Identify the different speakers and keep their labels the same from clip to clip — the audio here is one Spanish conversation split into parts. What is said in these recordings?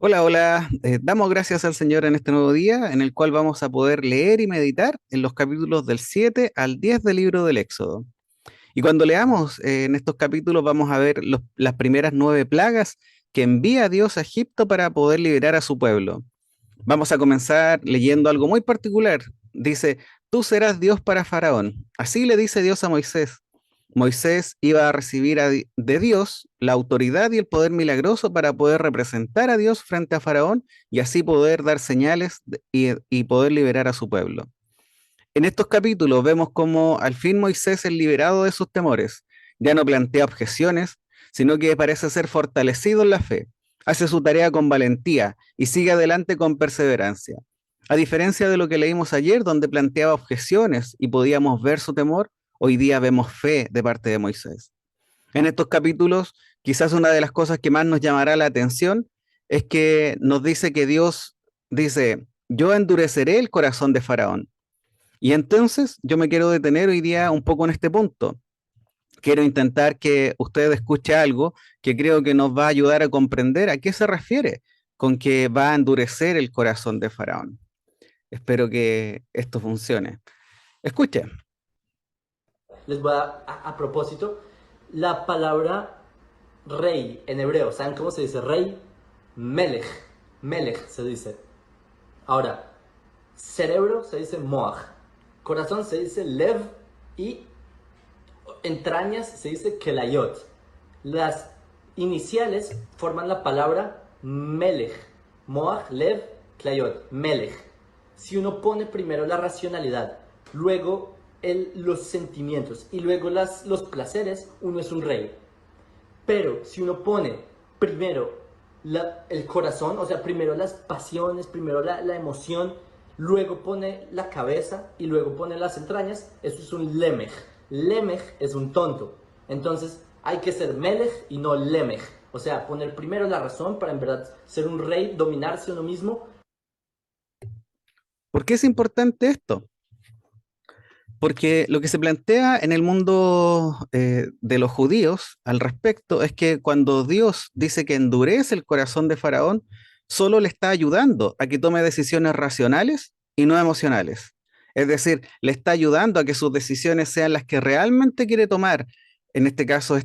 Speaker 1: Hola, hola. Damos gracias al Señor en este nuevo día en el cual vamos a poder leer y meditar en los capítulos del 7 al 10 del libro del Éxodo. Y cuando leamos en estos capítulos vamos a ver las primeras 9 plagas que envía Dios a Egipto para poder liberar a su pueblo. Vamos a comenzar leyendo algo muy particular. Dice, tú serás Dios para Faraón. Así le dice Dios a Moisés. Moisés iba a recibir de Dios la autoridad y el poder milagroso para poder representar a Dios frente a Faraón y así poder dar señales y poder liberar a su pueblo. En estos capítulos vemos cómo al fin Moisés es liberado de sus temores. Ya no plantea objeciones, sino que parece ser fortalecido en la fe. Hace su tarea con valentía y sigue adelante con perseverancia. A diferencia de lo que leímos ayer, donde planteaba objeciones y podíamos ver su temor, hoy día vemos fe de parte de Moisés. En estos capítulos, quizás una de las cosas que más nos llamará la atención es que nos dice que Dios dice, yo endureceré el corazón de Faraón. Y entonces yo me quiero detener hoy día un poco en este punto. Quiero intentar que usted escuche algo que creo que nos va a ayudar a comprender a qué se refiere con que va a endurecer el corazón de Faraón. Espero que esto funcione. Escuche.
Speaker 2: Les voy a propósito, la palabra rey en hebreo, ¿saben cómo se dice rey? Melech, Melech se dice. Ahora, cerebro se dice moach, corazón se dice lev y entrañas se dice kelayot. Las iniciales forman la palabra melech, moach, lev, kelayot, melech. Si uno pone primero la racionalidad, luego los sentimientos y luego los placeres, uno es un rey. Pero si uno pone primero el corazón, o sea, primero las pasiones, primero la emoción, luego pone la cabeza y luego pone las entrañas, eso es un lemech. Lemech es un tonto. Entonces hay que ser melech y no lemech. O sea, poner primero la razón para en verdad ser un rey, dominarse uno mismo.
Speaker 1: ¿Por qué es importante esto? Porque lo que se plantea en el mundo de los judíos al respecto es que cuando Dios dice que endurece el corazón de Faraón, solo le está ayudando a que tome decisiones racionales y no emocionales. Es decir, le está ayudando a que sus decisiones sean las que realmente quiere tomar, en este caso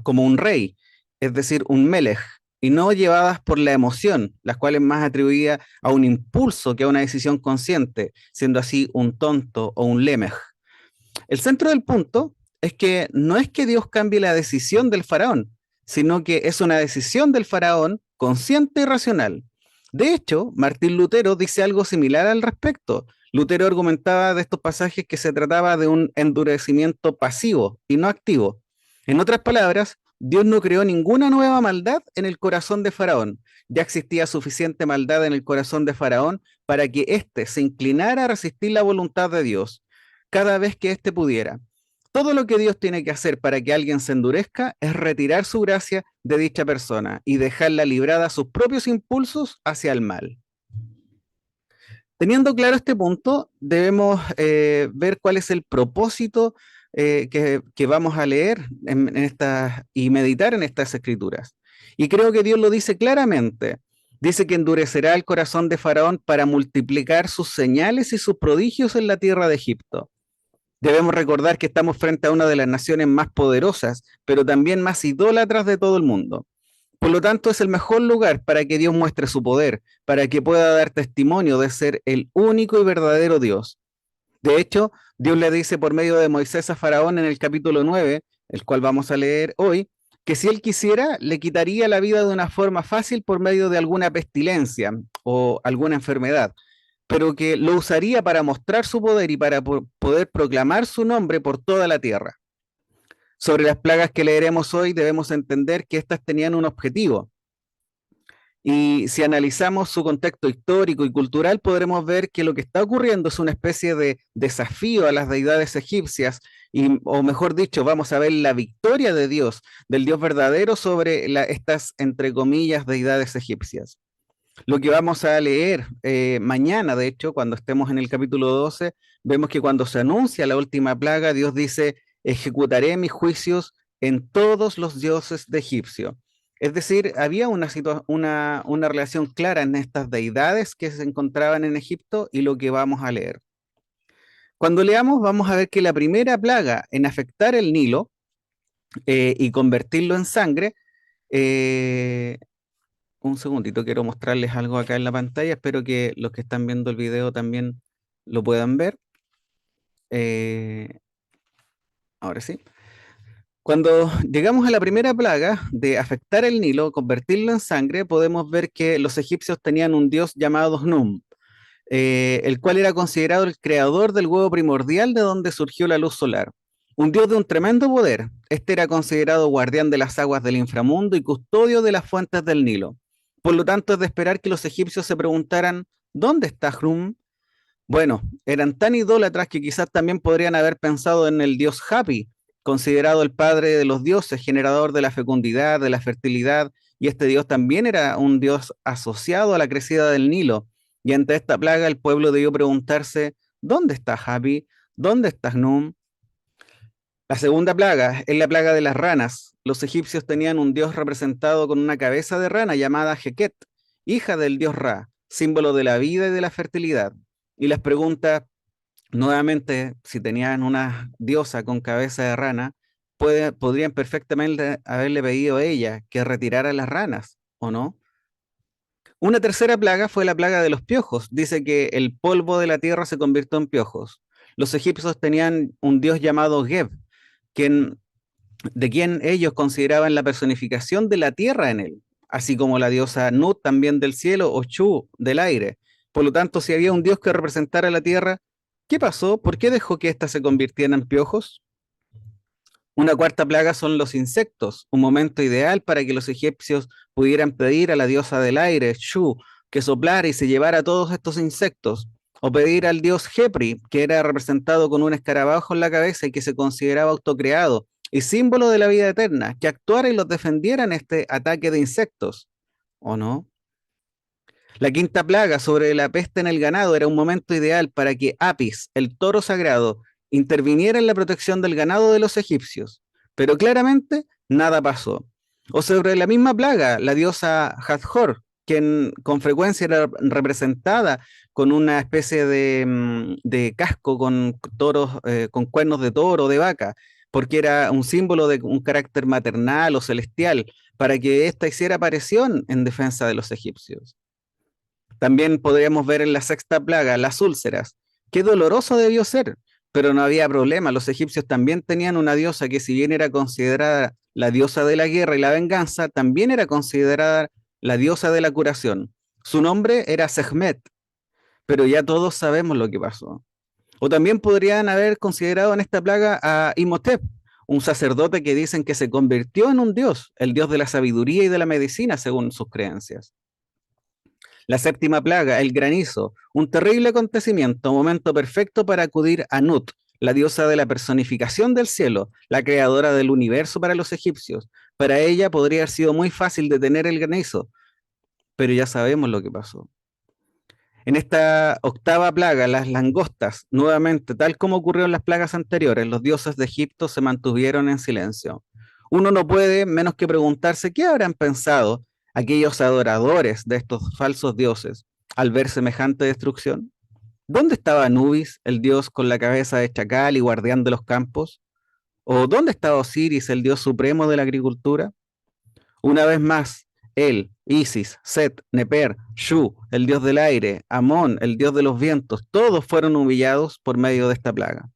Speaker 1: como un rey, es decir, un melech, y no llevadas por la emoción, las cuales más atribuidas a un impulso que a una decisión consciente, siendo así un tonto o un lemej. El centro del punto es que no es que Dios cambie la decisión del faraón, sino que es una decisión del faraón consciente y racional. De hecho, Martín Lutero dice algo similar al respecto. Lutero argumentaba de estos pasajes que se trataba de un endurecimiento pasivo y no activo. En otras palabras, Dios no creó ninguna nueva maldad en el corazón de Faraón. Ya existía suficiente maldad en el corazón de Faraón para que éste se inclinara a resistir la voluntad de Dios cada vez que éste pudiera. Todo lo que Dios tiene que hacer para que alguien se endurezca es retirar su gracia de dicha persona y dejarla librada a sus propios impulsos hacia el mal. Teniendo claro este punto, debemos ver cuál es el propósito que vamos a leer y meditar en estas escrituras. Y creo que Dios lo dice claramente. Dice que endurecerá el corazón de Faraón para multiplicar sus señales y sus prodigios en la tierra de Egipto. Debemos recordar que estamos frente a una de las naciones más poderosas, pero también más idólatras de todo el mundo. Por lo tanto, es el mejor lugar para que Dios muestre su poder, para que pueda dar testimonio de ser el único y verdadero Dios. De hecho, Dios le dice por medio de Moisés a Faraón en el capítulo 9, el cual vamos a leer hoy, que si él quisiera, le quitaría la vida de una forma fácil por medio de alguna pestilencia o alguna enfermedad, pero que lo usaría para mostrar su poder y para poder proclamar su nombre por toda la tierra. Sobre las plagas que leeremos hoy, debemos entender que éstas tenían un objetivo. Y si analizamos su contexto histórico y cultural, podremos ver que lo que está ocurriendo es una especie de desafío a las deidades egipcias, o mejor dicho, vamos a ver la victoria de Dios, del Dios verdadero sobre estas, entre comillas, deidades egipcias. Lo que vamos a leer mañana, de hecho, cuando estemos en el capítulo 12, vemos que cuando se anuncia la última plaga, Dios dice, ejecutaré mis juicios en todos los dioses de Egipcio. Es decir, había una relación clara en estas deidades que se encontraban en Egipto y lo que vamos a leer. Cuando leamos, vamos a ver que la primera plaga en afectar el Nilo y convertirlo en sangre, eh, un segundito, quiero mostrarles algo acá en la pantalla, espero que los que están viendo el video también lo puedan ver. Eh, ahora sí. Cuando llegamos a la primera plaga de afectar el Nilo, convertirlo en sangre, podemos ver que los egipcios tenían un dios llamado Num, el cual era considerado el creador del huevo primordial de donde surgió la luz solar. Un dios de un tremendo poder. Este era considerado guardián de las aguas del inframundo y custodio de las fuentes del Nilo. Por lo tanto, es de esperar que los egipcios se preguntaran, ¿dónde está Num? Bueno, eran tan idólatras que quizás también podrían haber pensado en el dios Hapi, considerado el padre de los dioses, generador de la fecundidad, de la fertilidad, y este dios también era un dios asociado a la crecida del Nilo. Y ante esta plaga el pueblo debió preguntarse, ¿dónde está Hapi? ¿Dónde está Num? La segunda plaga es la plaga de las ranas. Los egipcios tenían un dios representado con una cabeza de rana llamada Heket, hija del dios Ra, símbolo de la vida y de la fertilidad. Y les pregunta nuevamente, si tenían una diosa con cabeza de rana, podrían perfectamente haberle pedido a ella que retirara las ranas, ¿o no? Una tercera plaga fue la plaga de los piojos. Dice que el polvo de la tierra se convirtió en piojos. Los egipcios tenían un dios llamado Geb, quien, de quien ellos consideraban la personificación de la tierra en él, así como la diosa Nut también del cielo o Chu del aire. Por lo tanto, si había un dios que representara la tierra, ¿qué pasó? ¿Por qué dejó que éstas se convirtieran en piojos? Una cuarta plaga son los insectos, un momento ideal para que los egipcios pudieran pedir a la diosa del aire, Shu, que soplara y se llevara todos estos insectos, o pedir al dios Jepri, que era representado con un escarabajo en la cabeza y que se consideraba autocreado y símbolo de la vida eterna, que actuara y los defendiera en este ataque de insectos, ¿o no? La quinta plaga sobre la peste en el ganado era un momento ideal para que Apis, el toro sagrado, interviniera en la protección del ganado de los egipcios. Pero claramente nada pasó. O sobre la misma plaga, la diosa Hathor, quien con frecuencia era representada con una especie de casco con toros, con cuernos de toro o de vaca, porque era un símbolo de un carácter maternal o celestial, para que ésta hiciera aparición en defensa de los egipcios. También podríamos ver en la sexta plaga las úlceras. Qué doloroso debió ser, pero no había problema. Los egipcios también tenían una diosa que, si bien era considerada la diosa de la guerra y la venganza, también era considerada la diosa de la curación. Su nombre era Sekhmet, pero ya todos sabemos lo que pasó. O también podrían haber considerado en esta plaga a Imhotep, un sacerdote que dicen que se convirtió en un dios, el dios de la sabiduría y de la medicina según sus creencias. La séptima plaga, el granizo, un terrible acontecimiento, momento perfecto para acudir a Nut, la diosa de la personificación del cielo, la creadora del universo para los egipcios. Para ella podría haber sido muy fácil detener el granizo, pero ya sabemos lo que pasó. En esta octava plaga, las langostas, nuevamente, tal como ocurrió en las plagas anteriores, los dioses de Egipto se mantuvieron en silencio. Uno no puede menos que preguntarse qué habrán pensado aquellos adoradores de estos falsos dioses al ver semejante destrucción. ¿Dónde estaba Anubis, el dios con la cabeza de chacal y guardián de los campos? ¿O dónde estaba Osiris, el dios supremo de la agricultura? Una vez más, él, Isis, Set, Neper, Shu, el dios del aire, Amón, el dios de los vientos, todos fueron humillados por medio de esta plaga.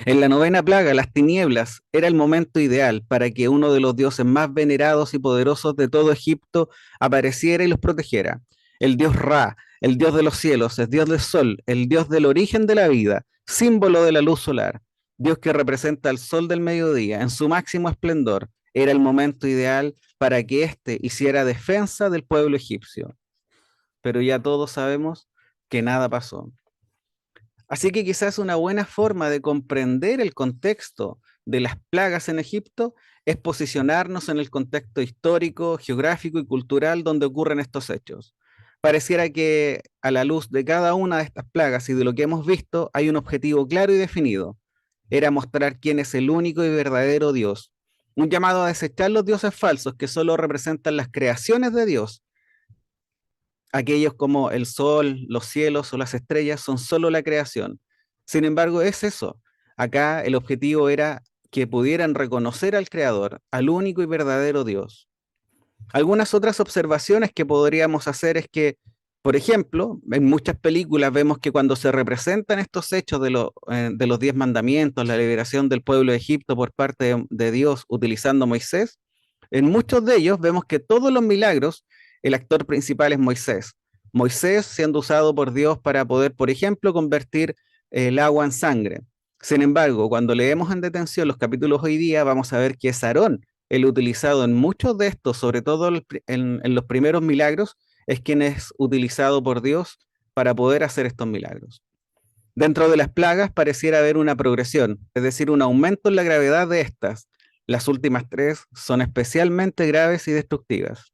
Speaker 1: En la novena plaga, las tinieblas, era el momento ideal para que uno de los dioses más venerados y poderosos de todo Egipto apareciera y los protegiera. El dios Ra, el dios de los cielos, el dios del sol, el dios del origen de la vida, símbolo de la luz solar, dios que representa al sol del mediodía en su máximo esplendor. Era el momento ideal para que éste hiciera defensa del pueblo egipcio. Pero ya todos sabemos que nada pasó. Así que quizás una buena forma de comprender el contexto de las plagas en Egipto es posicionarnos en el contexto histórico, geográfico y cultural donde ocurren estos hechos. Pareciera que a la luz de cada una de estas plagas y de lo que hemos visto hay un objetivo claro y definido. Era mostrar quién es el único y verdadero Dios, Un llamado a desechar los dioses falsos que solo representan las creaciones de Dios. Aquellos como el sol, los cielos o las estrellas son solo la creación. Sin embargo, es eso. Acá el objetivo era que pudieran reconocer al Creador, al único y verdadero Dios. Algunas otras observaciones que podríamos hacer es que, por ejemplo, en muchas películas vemos que cuando se representan estos hechos de los 10 mandamientos, la liberación del pueblo de Egipto por parte de Dios utilizando a Moisés, en muchos de ellos vemos que todos los milagros, el actor principal es Moisés. Moisés siendo usado por Dios para poder, por ejemplo, convertir el agua en sangre. Sin embargo, cuando leemos en detención los capítulos hoy día, vamos a ver que es Aarón el utilizado en muchos de estos, sobre todo en los primeros milagros, es quien es utilizado por Dios para poder hacer estos milagros. Dentro de las plagas pareciera haber una progresión, es decir, un aumento en la gravedad de estas. Las últimas tres son especialmente graves y destructivas.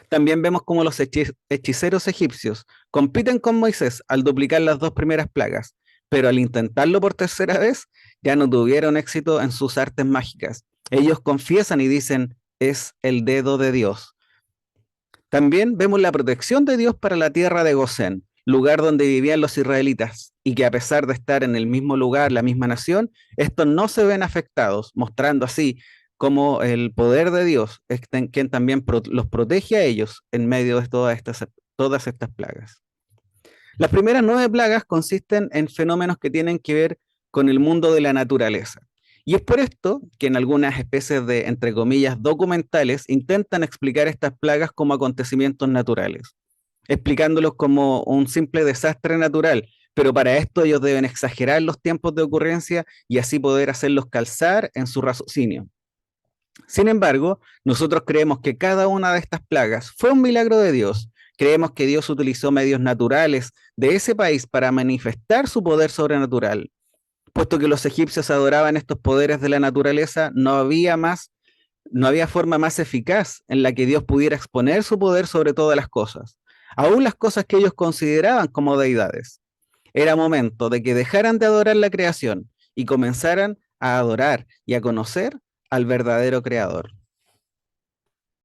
Speaker 1: También vemos cómo los hechiceros egipcios compiten con Moisés al duplicar las dos primeras plagas, pero al intentarlo por tercera vez ya no tuvieron éxito en sus artes mágicas. Ellos confiesan y dicen, es el dedo de Dios. También vemos la protección de Dios para la tierra de Gosén, lugar donde vivían los israelitas, y que a pesar de estar en el mismo lugar, la misma nación, estos no se ven afectados, mostrando así como el poder de Dios es quien también los protege a ellos en medio de todas estas plagas. Las primeras 9 plagas consisten en fenómenos que tienen que ver con el mundo de la naturaleza. Y es por esto que en algunas especies de, entre comillas, documentales intentan explicar estas plagas como acontecimientos naturales, explicándolos como un simple desastre natural, pero para esto ellos deben exagerar los tiempos de ocurrencia y así poder hacerlos calzar en su raciocinio. Sin embargo, nosotros creemos que cada una de estas plagas fue un milagro de Dios. Creemos que Dios utilizó medios naturales de ese país para manifestar su poder sobrenatural. Puesto que los egipcios adoraban estos poderes de la naturaleza, no había forma más eficaz en la que Dios pudiera exponer su poder sobre todas las cosas, aún las cosas que ellos consideraban como deidades. Era momento de que dejaran de adorar la creación y comenzaran a adorar y a conocer al verdadero creador.